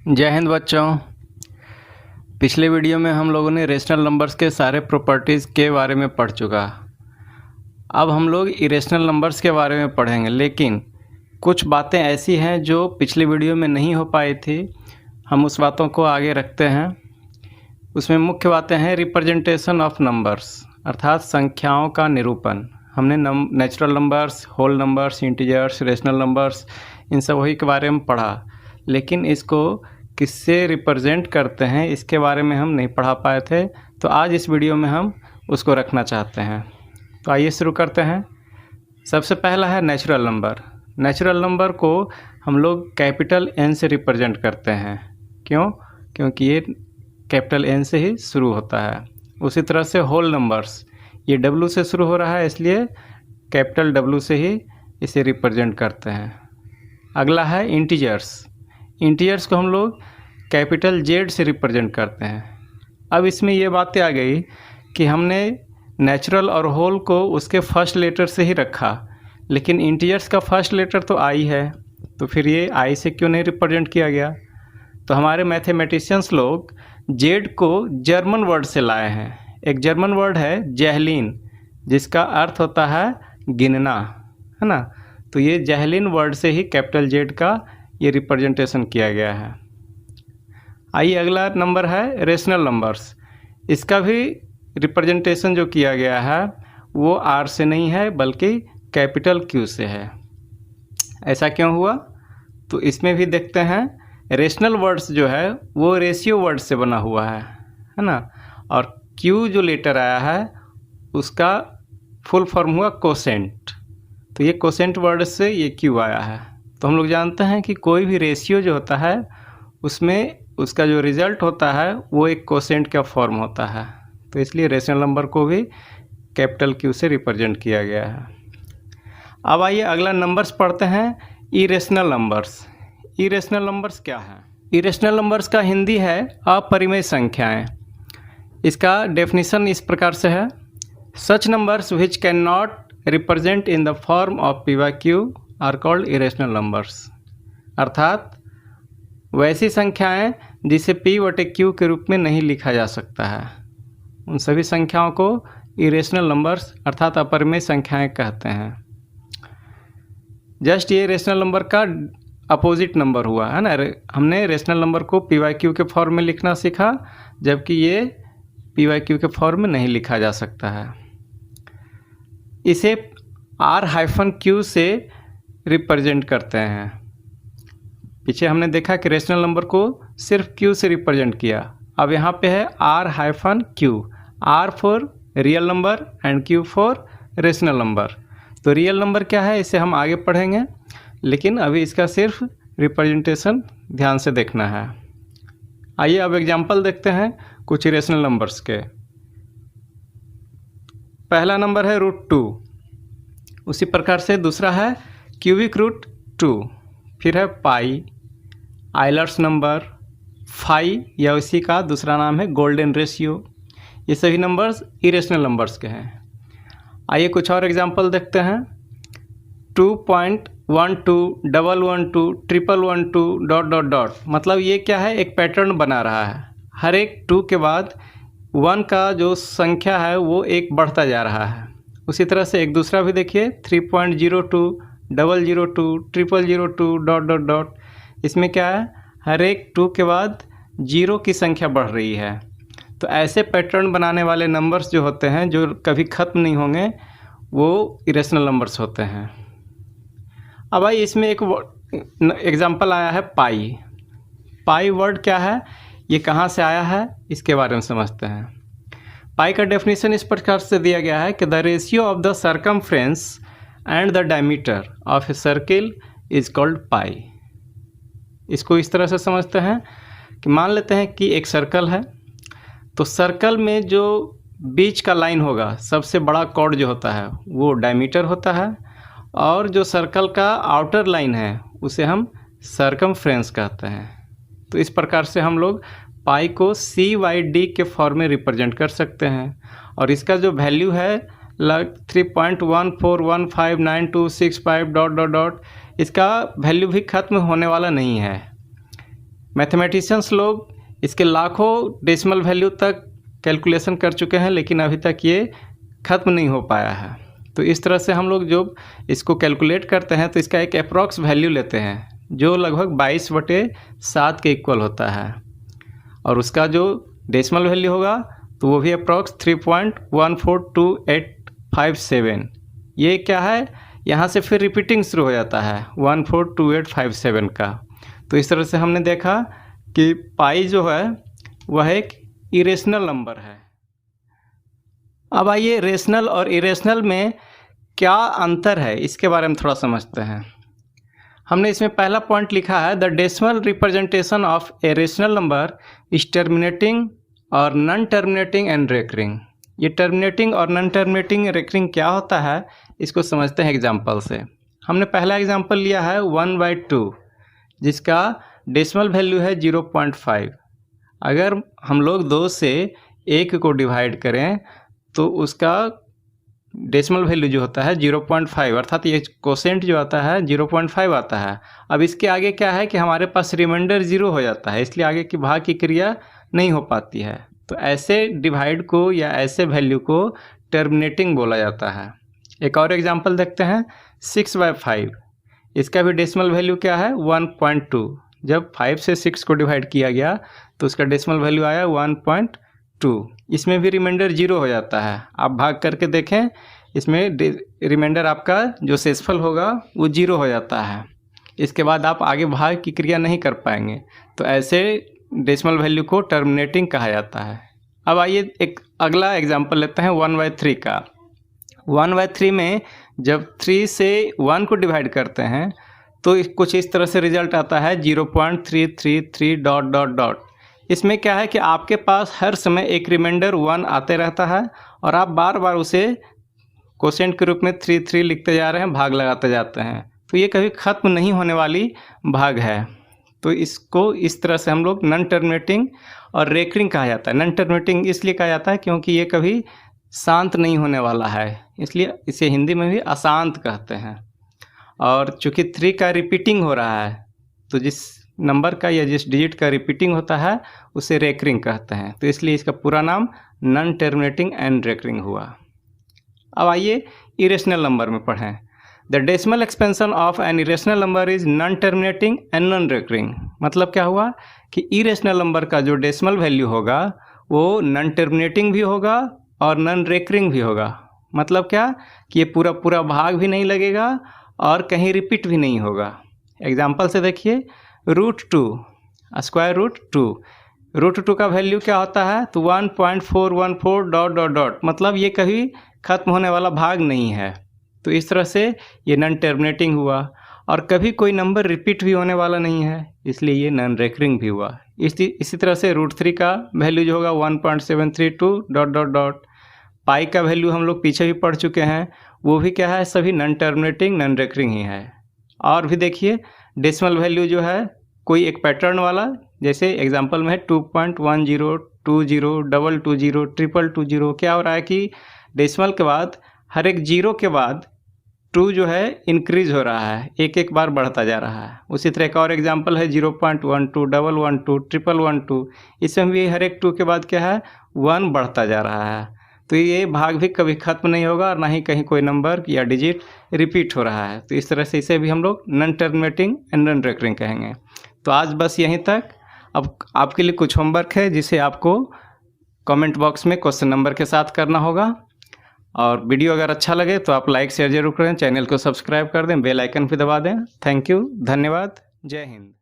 जय हिंद बच्चों। पिछले वीडियो में हम लोगों ने रेशनल नंबर्स के सारे प्रॉपर्टीज़ के बारे में पढ़ चुका। अब हम लोग इरेशनल नंबर्स के बारे में पढ़ेंगे, लेकिन कुछ बातें ऐसी हैं जो पिछले वीडियो में नहीं हो पाई थी। हम उस बातों को आगे रखते हैं। उसमें मुख्य बातें हैं रिप्रेजेंटेशन ऑफ नंबर्स, अर्थात संख्याओं का निरूपण। हमने natural numbers, whole numbers, integers, rational numbers, इन सब वही के बारे में पढ़ा, लेकिन इसको किससे रिप्रेजेंट करते हैं इसके बारे में हम नहीं पढ़ा पाए थे। तो आज इस वीडियो में हम उसको रखना चाहते हैं। तो आइए शुरू करते हैं। सबसे पहला है नेचुरल नंबर। नेचुरल नंबर को हम लोग कैपिटल एन से रिप्रेजेंट करते हैं। क्यों? क्योंकि ये कैपिटल एन से ही शुरू होता है। उसी तरह से होल नंबर्स, ये डब्ल्यू से शुरू हो रहा है, इसलिए कैपिटल डब्ल्यू से ही इसे रिप्रेजेंट करते हैं। अगला है इंटीजर्स। इंटीजर्स को हम लोग कैपिटल जेड से रिप्रेजेंट करते हैं। अब इसमें ये बातें आ गई कि हमने नेचुरल और होल को उसके फर्स्ट लेटर से ही रखा, लेकिन इंटीजर्स का फर्स्ट लेटर तो आई है, तो फिर ये आई से क्यों नहीं रिप्रेजेंट किया गया? तो हमारे मैथमेटिशियंस लोग जेड को जर्मन वर्ड से लाए हैं। एक जर्मन वर्ड है जहलीन, जिसका अर्थ होता है गिनना, है ना। तो ये जहलीन वर्ड से ही कैपिटल जेड का ये रिप्रेजेंटेशन किया गया है। आइए अगला नंबर है रेशनल नंबर्स। इसका भी रिप्रेजेंटेशन जो किया गया है वो आर से नहीं है, बल्कि कैपिटल क्यू से है। ऐसा क्यों हुआ? तो इसमें भी देखते हैं। रेशनल वर्ड्स जो है वो रेशियो वर्ड से बना हुआ है ना। और क्यू जो लेटर आया है उसका फुल फॉर्म हुआ कोसेंट। तो ये कोसेंट वर्ड से ये क्यू आया है। तो हम लोग जानते हैं कि कोई भी रेशियो जो होता है उसमें उसका जो रिज़ल्ट होता है वो एक कोसेंट का फॉर्म होता है। तो इसलिए रेशनल नंबर को भी कैपिटल क्यू से रिप्रेजेंट किया गया है। अब आइए अगला नंबर्स पढ़ते हैं, इरेशनल नंबर्स। इरेशनल नंबर्स क्या है? इरेशनल नंबर्स का हिंदी है अपरिमेय संख्याएं। इसका डेफिनेशन इस प्रकार से है, such numbers which can not represent in the form of P by Q are called irrational numbers. अर्थात वैसी संख्याएं जिसे पी बटे क्यू के रूप में नहीं लिखा जा सकता है, उन सभी संख्याओं को इरेशनल नंबर्स अर्थात अपरिमेय संख्याएं कहते हैं। जस्ट ये रेशनल नंबर का अपोजिट नंबर हुआ है ना। हमने रेशनल नंबर को पी बाई क्यू के फॉर्म में लिखना सीखा, जबकि ये पी बाई क्यू के फॉर्म में नहीं लिखा जा सकता है। इसे आर हाइफन क्यू से रिप्रेजेंट करते हैं। पीछे हमने देखा कि रेशनल नंबर को सिर्फ क्यू से रिप्रेजेंट किया। अब यहाँ पे है R hyphen Q, R for real number and Q for rational number. तो रियल नंबर क्या है इसे हम आगे पढ़ेंगे, लेकिन अभी इसका सिर्फ रिप्रेजेंटेशन ध्यान से देखना है। आइए अब एग्जांपल देखते हैं कुछ रेशनल नंबर्स के। पहला नंबर है √2। उसी प्रकार से दूसरा है क्यूबिक रूट 2, फिर है पाई, आइलर्स नंबर, फाई या उसी का दूसरा नाम है गोल्डन रेशियो। ये सभी नंबर्स इरेशनल नंबर्स के हैं। आइए कुछ और एग्जांपल देखते हैं। 2.12, 112, 111, ... मतलब ये क्या है, एक पैटर्न बना रहा है। हर एक 2 के बाद 1 का जो संख्या है वो एक बढ़ता जा रहा है। उसी तरह से एक दूसरा भी देखिए 3.02, 002, 0002, ... इसमें क्या है, हर एक 2 के बाद 0 की संख्या बढ़ रही है। तो ऐसे पैटर्न बनाने वाले नंबर्स जो होते हैं, जो कभी ख़त्म नहीं होंगे, वो इरेशनल नंबर्स होते हैं। अब भाई इसमें एक एग्जांपल आया है पाई। पाई वर्ड क्या है, ये कहाँ से आया है, इसके बारे में समझते हैं। पाई का डेफिनेशन इस प्रकार से दिया गया है कि the ratio of the circumference and the diameter of a circle is called pi. इसको इस तरह से समझते हैं कि मान लेते हैं कि एक सर्कल है, तो सर्कल में जो बीच का लाइन होगा, सबसे बड़ा कॉर्ड जो होता है वो डायमीटर होता है, और जो सर्कल का आउटर लाइन है उसे हम सर्कमफ्रेंस कहते हैं। तो इस प्रकार से हम लोग पाई को C/D के फॉर्म में रिप्रेजेंट कर सकते हैं। और इसका जो वैल्यू है 3.14159265 ... इसका वैल्यू भी ख़त्म होने वाला नहीं है। मैथमेटिशियंस लोग इसके लाखों डेसिमल वैल्यू तक कैलकुलेशन कर चुके हैं, लेकिन अभी तक ये ख़त्म नहीं हो पाया है। तो इस तरह से हम लोग जो इसको कैलकुलेट करते हैं तो इसका एक अप्रॉक्स वैल्यू लेते हैं जो लगभग 22/7 के इक्वल होता है, और उसका जो डेसिमल वैल्यू होगा तो वो भी अप्रॉक्स 3.142857। ये क्या है, यहाँ से फिर रिपीटिंग शुरू हो जाता है 142857 का। तो इस तरह से हमने देखा कि पाई जो है वह एक इरेशनल नंबर है। अब आइए रेशनल और इरेशनल में क्या अंतर है इसके बारे में थोड़ा समझते हैं। हमने इसमें पहला पॉइंट लिखा है, the decimal representation of a rational number is terminating और नॉन टर्मिनेटिंग एंड रेकरिंग। ये टर्मिनेटिंग और नॉन टर्मिनेटिंग रेकरिंग क्या होता है इसको समझते हैं एग्जाम्पल से। हमने पहला एग्जाम्पल लिया है 1/2 जिसका डेसिमल वैल्यू है 0.5। अगर हम लोग 2 से 1 को डिवाइड करें तो उसका डेसिमल वैल्यू जो होता है 0.5, अर्थात ये कोसेंट जो आता है 0.5 आता है। अब इसके आगे क्या है कि हमारे पास रिमाइंडर 0 हो जाता है, इसलिए आगे की भाग की क्रिया नहीं हो पाती है। तो ऐसे डिवाइड को या ऐसे वैल्यू को टर्मिनेटिंग बोला जाता है। एक और एग्जांपल देखते हैं 6/5। इसका भी डेसिमल वैल्यू क्या है 1.2। जब 5 से 6 को डिवाइड किया गया तो उसका डेसिमल वैल्यू आया 1.2। इसमें भी रिमाइंडर 0 हो जाता है। आप भाग करके देखें, इसमें रिमाइंडर आपका जो शेषफल होगा वो 0 हो जाता है। इसके बाद आप आगे भाग की क्रिया नहीं कर पाएंगे। तो ऐसे डेसिमल वैल्यू को टर्मिनेटिंग कहा जाता है। अब आइए एक अगला एग्जांपल लेते हैं 1/3 का। 1/3 में जब 3 से 1 को डिवाइड करते हैं तो कुछ इस तरह से रिजल्ट आता है 0.333 ... इसमें क्या है कि आपके पास हर समय एक रिमाइंडर 1 आते रहता है और आप बार बार उसे कोसेंट के रूप में 3 लिखते जा रहे हैं, भाग लगाते जाते हैं। तो ये कभी ख़त्म नहीं होने वाली भाग है। तो इसको इस तरह से हम लोग नॉन टर्मिनेटिंग और रेकरिंग कहा जाता है। नॉन टर्मिनेटिंग इसलिए कहा जाता है क्योंकि ये कभी शांत नहीं होने वाला है, इसलिए इसे हिंदी में भी अशांत कहते हैं। और चूँकि 3 का रिपीटिंग हो रहा है तो जिस नंबर का या जिस डिजिट का रिपीटिंग होता है उसे रेकरिंग कहते हैं। तो इसलिए इसका पूरा नाम नॉन टर्मिनेटिंग एंड रेकरिंग हुआ। अब आइए इरेशनल नंबर में पढ़ें। The decimal expansion of an irrational number is non terminating and non recurring. मतलब क्या हुआ कि इरेशनल नंबर का जो डेसिमल वैल्यू होगा वो नॉन टर्मिनेटिंग भी होगा और नॉन रेकरिंग भी होगा। मतलब क्या कि ये पूरा भाग भी नहीं लगेगा और कहीं रिपीट भी नहीं होगा। एग्जाम्पल से देखिए, √2 √2 √2 का वैल्यू क्या होता है तो 1.414 ... मतलब ये कभी ख़त्म होने वाला भाग नहीं है। तो इस तरह से ये नॉन टर्मिनेटिंग हुआ और कभी कोई नंबर रिपीट भी होने वाला नहीं है, इसलिए ये नॉन रेकरिंग भी हुआ। इसी तरह से √3 का वैल्यू जो होगा 1.732 ... पाई का वैल्यू हम लोग पीछे भी पढ़ चुके हैं, वो भी क्या है, सभी नॉन टर्मिनेटिंग नॉन रेकरिंग ही है। और भी देखिए डेसिमल वैल्यू जो है कोई एक पैटर्न वाला, जैसे एग्जांपल में है 2.10 20 220 220 क्या हो रहा है कि डेसिमल के बाद हर एक जीरो के बाद 2 जो है इंक्रीज हो रहा है, एक बार बढ़ता जा रहा है। उसी तरह का और एग्जांपल है 0.12 112 112। इसमें भी हर एक 2 के बाद क्या है 1 बढ़ता जा रहा है। तो ये भाग भी कभी ख़त्म नहीं होगा और ना ही कहीं कोई नंबर या डिजिट रिपीट हो रहा है। तो इस तरह से इसे भी हम लोग non terminating and non recurring कहेंगे। तो आज बस यहीं तक। अब आपके लिए कुछ होमवर्क है जिसे आपको कमेंट बॉक्स में क्वेश्चन नंबर के साथ करना होगा। और वीडियो अगर अच्छा लगे तो आप लाइक शेयर जरूर करें, चैनल को सब्सक्राइब कर दें, बेल आइकन भी दबा दें। थैंक यू, धन्यवाद, जय हिंद।